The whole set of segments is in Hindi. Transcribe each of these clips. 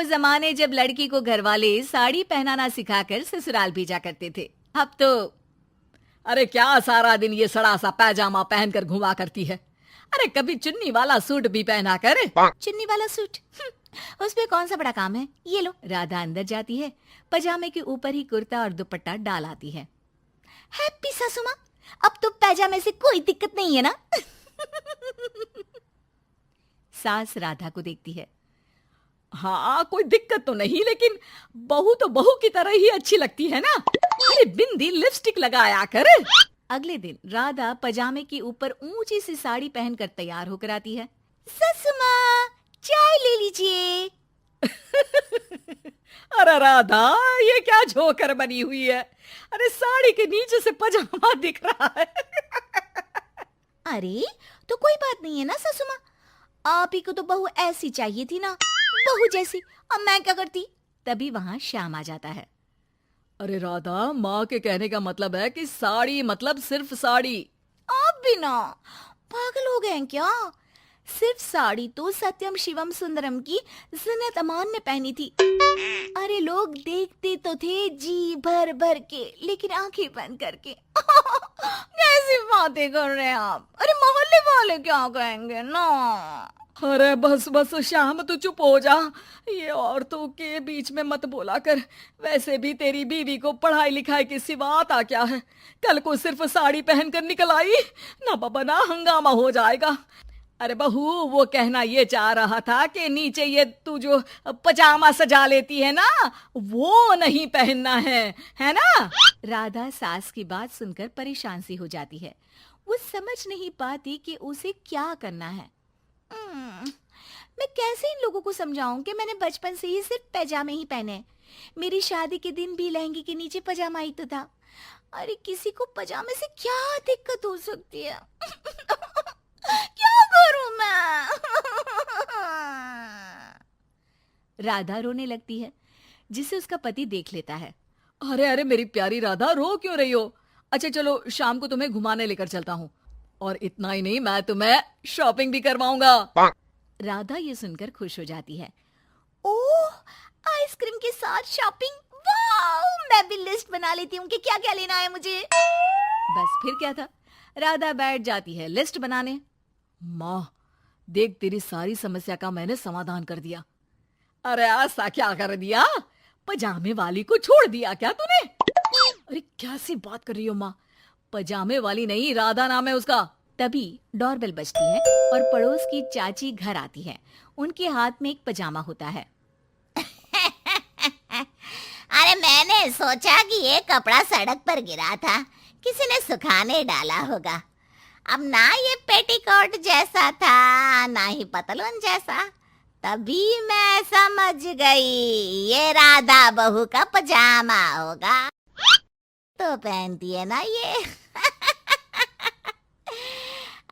जमाने जब लड़की को घरवाले साड़ी पहनाना सिखाकर ससुराल भेजा करते थे। अब तो अरे क्या सारा दिन ये सड़ा सा पैजामा पहनकर घुमा करती है। अरे कभी चुन्नी वाला सूट भी पहना कर। चुन्नी वाला सूट उसमें कौन सा बड़ा काम है। ये लो। राधा अंदर जाती है, पजामे के ऊपर ही कुर्ता और दुपट्टा डाल आती है। हैप्पी सासू माँ, अब तो पैजामे से कोई दिक्कत नहीं है ना। सास राधा को देखती है। हाँ कोई दिक्कत तो नहीं, लेकिन बहू तो बहू की तरह ही अच्छी लगती है ना। अरे बिंदी लिपस्टिक लगाया कर। अगले दिन राधा पजामे के ऊपर ऊंची सी साड़ी पहनकर तैयार होकर आती है। ससु माँ, चाय ले लीजिए। अरे राधा, ये क्या झोकर बनी हुई है। अरे साड़ी के नीचे से पजामा दिख रहा है। अरे तो कोई बात नहीं है ना ससु माँ, आप ही को तो बहू ऐसी चाहिए थी ना, बहू जैसी। अब मैं क्या करती। तभी वहां श्याम आ जाता है। अरे राधा, माँ के कहने का मतलब है कि साड़ी मतलब सिर्फ साड़ी। आप भी ना पागल हो गए हैं क्या। सिर्फ साड़ी तो सत्यम शिवम सुंदरम की जिन्नत अमान ने पहनी थी। अरे लोग देखते तो थे जी भर भर के, लेकिन आंखें बंद करके। कैसी बातें कर रहे हैं आप। अरे मोहल्ले वाले क्या कहेंगे ना। अरे बस बस श्याम, तू चुप हो जा। ये औरतों के बीच में मत बोला कर। वैसे भी तेरी बीवी को पढ़ाई लिखाई की सिवा आता क्या है। कल को सिर्फ साड़ी पहनकर निकल आई ना बाबा ना, हंगामा हो जाएगा। अरे बहू, वो कहना ये चाह रहा था कि नीचे ये तू जो पजामा सजा लेती है ना, वो नहीं पहनना है ना। राधा सास की बात सुनकर परेशान सी हो जाती है। वो समझ नहीं पाती कि उसे क्या करना है। मैं कैसे इन लोगों को समझाऊं कि मैंने बचपन से ही सिर्फ पैजामे ही पहने। मेरी शादी के दिन भी लहंगे के नीचे पजामा ही तो था। अरे किसी को पजामे से क्या दिक्कत हो सकती है। क्या करूं मैं। राधा रोने लगती है, जिसे उसका पति देख लेता है। अरे अरे मेरी प्यारी राधा, रो क्यों रही हो। अच्छा चलो, शाम को तुम्हें घुमाने लेकर चलता हूँ, और इतना ही नहीं, मैं तुम्हें शॉपिंग भी करवाऊंगा। राधा ये सुनकर खुश हो जाती है। ओह, आइसक्रीम के साथ शॉपिंग, वाह। मैं भी लिस्ट बना लेती हूँ कि क्या क्या लेना है मुझे। बस फिर क्या था, राधा बैठ जाती है लिस्ट बनाने। माँ देख, तेरी सारी समस्या का मैंने समाधान कर दिया। अरे ऐसा क्या कर दिया, पजामे वाली को छोड़ दिया क्या तूने। अरे कैसी बात कर रही हो माँ, पजामे वाली नहीं, राधा नाम है उसका। तभी डोरबेल बजती है और पड़ोस की चाची घर आती है। उनके हाथ में एक पजामा होता है। अरे मैंने सोचा कि ये कपड़ा सड़क पर गिरा था, किसी ने सुखाने डाला होगा। अब ना ये पेटीकोट जैसा था, ना ही पतलून जैसा। तभी मैं समझ गई ये राधा बहू का पजामा होगा। तो पहनती है ना ये।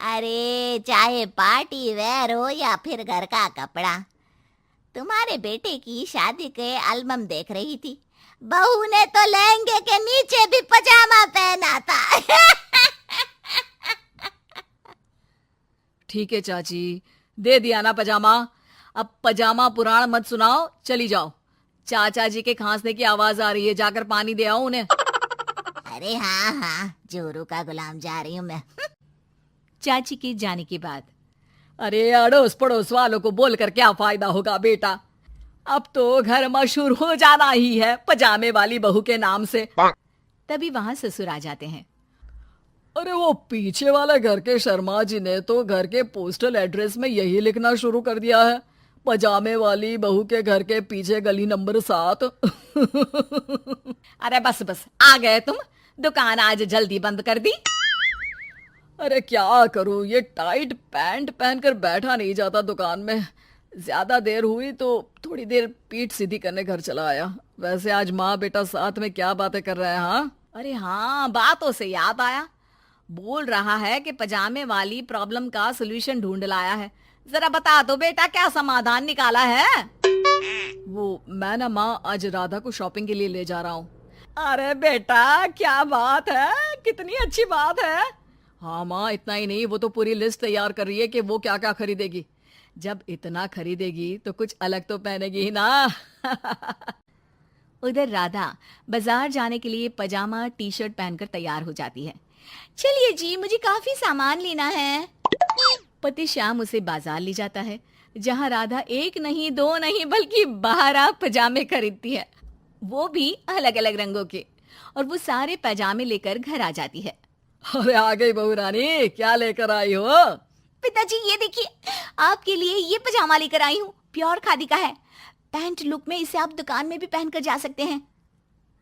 अरे चाहे पार्टी वेयर हो या फिर घर का कपड़ा, तुम्हारे बेटे की शादी के एल्बम देख रही थी, बहू ने तो लहंगे के नीचे भी पजामा पहना था। ठीक है चाची, दे दिया ना पजामा। अब पजामा पुराण मत सुनाओ, चली जाओ। चाचा जी के खांसने की आवाज आ रही है, जाकर पानी दे आओ उन्हें। अरे हाँ हाँ, जोरू का गुलाम जा रही हूँ मैं। चाची के जाने के बाद, अरे अड़ोस पड़ोस वालों को बोलकर क्या फायदा होगा बेटा। अब तो घर मशहूर हो जाना ही है पजामे वाली बहू के नाम से। तभी वहां ससुर आ जाते हैं। अरे वो पीछे वाले घर के शर्मा जी ने तो घर के पोस्टल एड्रेस में यही लिखना शुरू कर दिया है, पजामे वाली बहू के घर के पीछे गली नंबर 7। अरे बस बस, आ गए तुम। दुकान आज जल्दी बंद कर दी। अरे क्या करूं, ये टाइट पैंट पहनकर बैठा नहीं जाता दुकान में। ज्यादा देर हुई तो थोड़ी देर पीठ सीधी करने घर चला आया। वैसे आज माँ बेटा साथ में क्या बातें कर रहे हैं। हाँ अरे हाँ, बातों से याद आया, बोल रहा है कि पजामे वाली प्रॉब्लम का सलूशन ढूंढ लाया है। जरा बता दो बेटा, क्या समाधान निकाला है। वो मैं ना माँ आज राधा को शॉपिंग के लिए ले जा रहा हूँ। अरे बेटा क्या बात है, कितनी अच्छी बात है। हाँ माँ, इतना ही नहीं, वो तो पूरी लिस्ट तैयार कर रही है कि वो क्या क्या खरीदेगी। जब इतना खरीदेगी तो कुछ अलग तो पहनेगी ही ना। उधर राधा बाजार जाने के लिए पजामा टी शर्ट पहनकर तैयार हो जाती है। चलिए जी, मुझे काफी सामान लेना है। पति श्याम उसे बाजार ले जाता है, जहां राधा एक नहीं दो नहीं बल्कि 12 पजामे खरीदती है, वो भी अलग अलग रंगों के। और वो सारे पजामे लेकर घर आ जाती है। अरे आ गई बहू रानी, क्या लेकर आई हो? पिताजी ये देखिए, आपके लिए ये पजामा लेकर आई हूँ, प्योर खादी का है। पैंट लुक में इसे आप दुकान में भी पहनकर जा सकते हैं।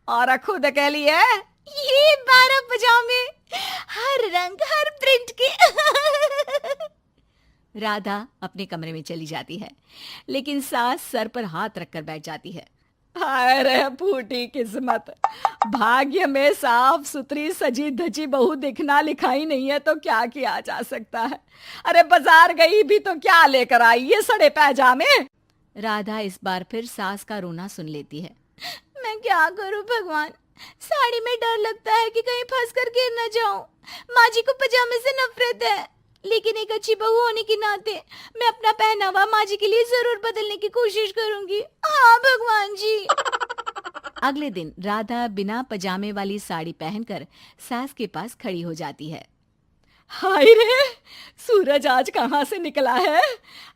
और खुद के लिए ये 12 पजामे, हर रंग हर प्रिंट के। राधा अपने कमरे में चली जाती है, लेकिन सास सर पर हाथ रखकर बैठ जाती है। हाय रे फूटी किस्मत, भाग्य में साफ सुथरी सजी धजी बहू दिखना लिखाई नहीं है तो क्या किया जा सकता है। अरे बाजार गई भी तो क्या लेकर आई ये सड़े पैजामे। राधा इस बार फिर सास का रोना सुन लेती है। मैं क्या करूं भगवान, साड़ी में डर लगता है कि कहीं फंस कर गिर न जाऊं। माँ जी को पजामे से नफरत है, लेकिन एक अच्छी बहू होने के नाते मैं अपना पहनावा माँ जी के लिए जरूर बदलने की कोशिश करूंगी। हाँ भगवान जी। अगले दिन राधा बिना पजामे वाली साड़ी पहनकर सास के पास खड़ी हो जाती है। हाय रे, सूरज आज कहाँ से निकला है?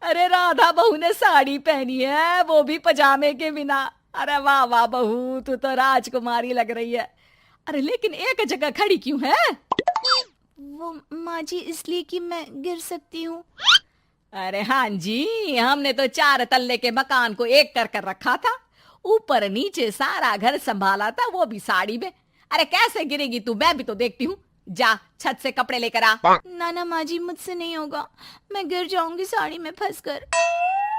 अरे राधा बहू ने साड़ी पहनी है, वो भी पजामे के बिना। अरे वाह वाह बहू, तू तो राजकुमारी लग रही है। अरे लेकिन एक जगह खड़ी क्यों है? वो माँ जी इसलिए कि मैं गिर सकती हूँ। अरे हाँ जी, हमने तो 4 तल्ले के मकान को एक कर रखा था, ऊपर नीचे सारा घर संभाला था, वो भी साड़ी में। अरे कैसे गिरेगी तू, मैं भी तो देखती हूँ। जा छत से कपड़े लेकर आ। ना ना माँ जी, मुझसे नहीं होगा, मैं गिर जाऊंगी साड़ी में फंसकर।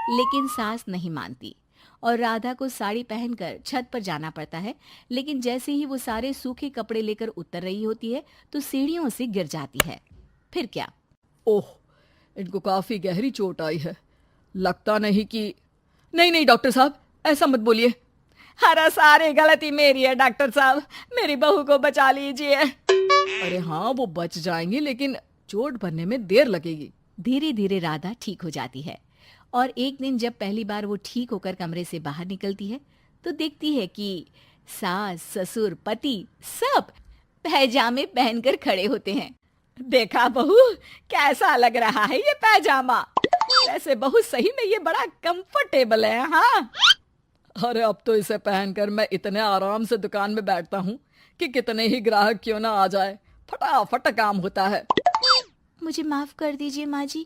लेकिन सास नहीं मानती और राधा को साड़ी पहनकर छत पर जाना पड़ता है। लेकिन जैसे ही वो सारे सूखे कपड़े लेकर उतर रही होती है तो सीढ़ियों से गिर जाती है। फिर क्या? ओह, इनको काफी गहरी चोट आई है, लगता नहीं कि... नहीं नहीं डॉक्टर साहब, ऐसा मत बोलिए। अरे सारी गलती मेरी है डॉक्टर साहब, मेरी बहू को बचा लीजिए। अरे हाँ, वो बच जाएंगी, लेकिन चोट भरने में देर लगेगी। धीरे धीरे राधा ठीक हो जाती है और एक दिन जब पहली बार वो ठीक होकर कमरे से बाहर निकलती है तो देखती है कि सास ससुर पति सब पैजामे पहनकर खड़े होते हैं। देखा बहू, कैसा लग रहा है ये पैजामा? वैसे बहू सही में ये बड़ा कंफर्टेबल है। हाँ, अरे अब तो इसे पहनकर मैं इतने आराम से दुकान में बैठता हूँ कि कितने ही ग्राहक क्यों ना आ जाए, फटाफट काम होता है। मुझे माफ कर दीजिए माँ जी,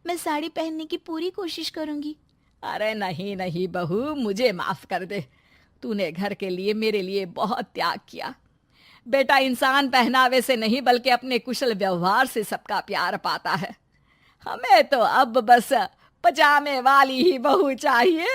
मैं साड़ी पहनने की पूरी कोशिश करूंगी। अरे नहीं नहीं बहू, मुझे माफ कर दे, तूने घर के लिए मेरे लिए बहुत त्याग किया। बेटा, इंसान पहनावे से नहीं बल्कि अपने कुशल व्यवहार से सबका प्यार पाता है। हमें तो अब बस पजामे वाली ही बहू चाहिए।